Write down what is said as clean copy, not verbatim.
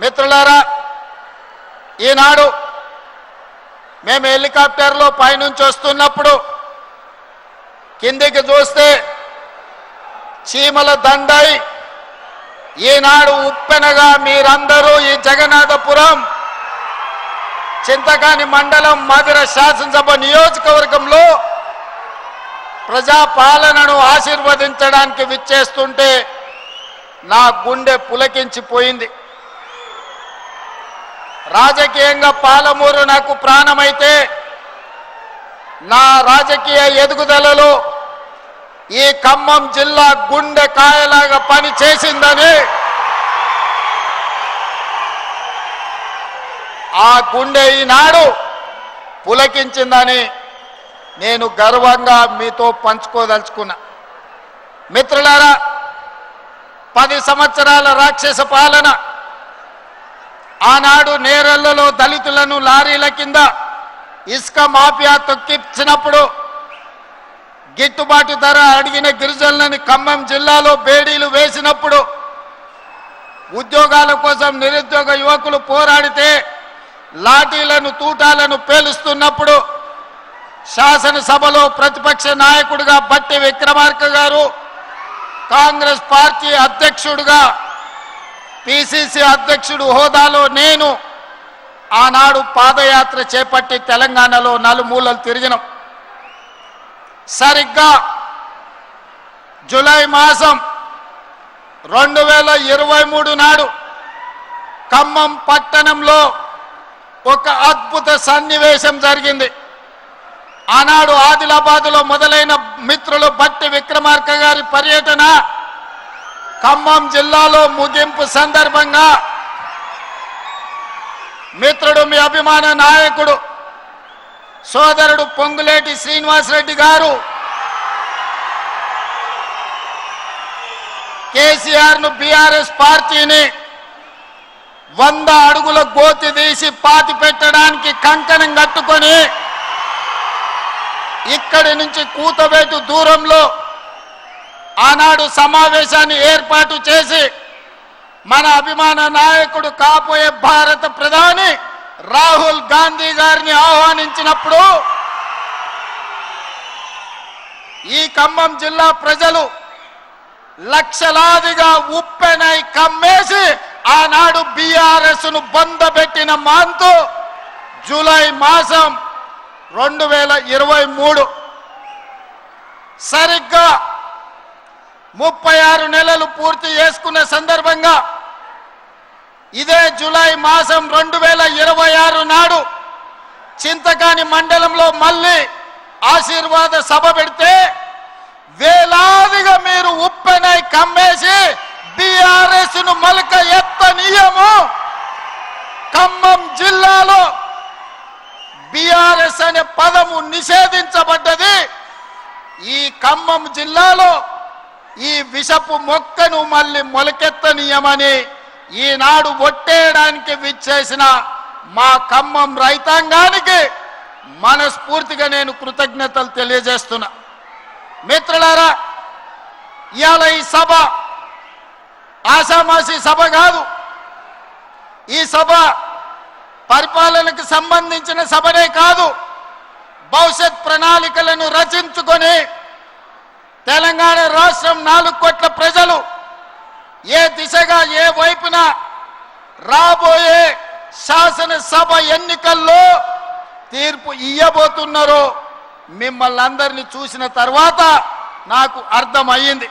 మిత్రులారా, ఈనాడు మేము హెలికాప్టర్లో పైనుంచి వస్తున్నప్పుడు కిందికి చూస్తే చీమల దండై ఈనాడు ఉప్పెనగా మీరందరూ ఈ జగన్నాథపురం చింతకాని మండలం మధిర శాసనసభ నియోజకవర్గంలో ప్రజాపాలనను ఆశీర్వదించడానికి విచ్చేస్తుంటే నా గుండె పులకించిపోయింది. రాజకీయంగా పాలమూరు నాకు ప్రాణమైతే నా రాజకీయ ఎదుగుదలలో ఈ ఖమ్మం జిల్లా గుండె కాయలాగా పని చేసిందని, ఆ గుండె ఈనాడు పులకించిందని నేను గర్వంగా మీతో పంచుకోదలుచుకున్నా. మిత్రులారా, 10 సంవత్సరాల రాక్షస పాలన, ఆనాడు నేరెళ్లలో దళితులను లారీల కింద ఇసుక మాఫియా తొక్కించినప్పుడు గిట్టుబాటు ధర అడిగిన గిరిజనులను ఖమ్మం జిల్లాలో బేడీలు వేసినప్పుడు, ఉద్యోగాల కోసం నిరుద్యోగ యువకులు పోరాడితే లాఠీలను తూటాలను పేలుస్తున్నప్పుడు శాసనసభలో ప్రతిపక్ష నాయకుడిగా బట్టి విక్రమార్క గారు, కాంగ్రెస్ పార్టీ అధ్యక్షుడిగా పిసిసి అధ్యక్షుడు హోదాలో నేను ఆనాడు పాదయాత్ర చేపట్టి తెలంగాణలో నలుమూలలు తిరిగినాం. సరిగ్గా జూలై మాసం 2023 నాడు ఖమ్మం పట్టణంలో ఒక అద్భుత సన్నివేశం జరిగింది. ఆనాడు ఆదిలాబాద్లో మొదలైన మిత్రులు బట్టి విక్రమార్క గారి పర్యటన ఖమ్మం జిల్లాలో ముగింపు సందర్భంగా మిత్రుడు, మీ అభిమాన నాయకుడు సోదరుడు పొంగులేటి శ్రీనివాసరెడ్డి గారు కేసీఆర్ను, బీఆర్ఎస్ పార్టీని 100 అడుగుల గోతి తీసి పాతి పెట్టడానికి కంకణం కట్టుకొని ఇక్కడి నుంచి కూతవేటు దూరంలో ఆనాడు సమావేశాన్ని ఏర్పాటు చేసి మన అభిమాన నాయకుడు కాబోయే భారత ప్రధాని రాహుల్ గాంధీ గారిని ఆహ్వానించినప్పుడు ఈ ఖమ్మం జిల్లా ప్రజలు లక్షలాదిగా ఉప్పెనై కమ్మేసి ఆనాడు బీఆర్ఎస్ ను బందబెట్టిన మాంతు జూలై మాసం 2023 సరిగ్గా 36 నెలలు పూర్తి చేసుకున్న సందర్భంగా ఇదే జూలై మాసం 2026 నాడు చింతకాని మండలంలో మళ్ళీ ఆశీర్వాద సభ పెడితే వేలాదిగా మీరు ఉప్పెనై కమ్మేసి బీఆర్ఎస్ ను మలక ఎత్తనీయము. ఖమ్మం జిల్లాలో బీఆర్ఎస్ అనే పదము నిషేధించబడ్డది. ఈ ఖమ్మం జిల్లాలో ఈ విషపు మొక్కను మళ్ళీ మొలకెత్తనీయమని ఈనాడు ఒట్టేయడానికి విచ్చేసిన మా ఖమ్మం రైతాంగానికి మనస్ఫూర్తిగా నేను కృతజ్ఞతలు తెలియజేస్తున్నా. మిత్రులారా, ఇవాళ ఈ సభ ఆషామాషి సభ కాదు. ఈ సభ పరిపాలనకు సంబంధించిన సభనే కాదు, భవిష్యత్ ప్రణాళికలను రచించుకొని తెలంగాణ రాష్ట్రం 4 కోట్ల ప్రజలు ఏ దిశగా ఏ వైపున రాబోయే శాసనసభ ఎన్నికల్లో తీర్పు ఇయ్యబోతున్నారో మిమ్మల్ని అందరినీ చూసిన తర్వాత నాకు అర్థమయ్యింది.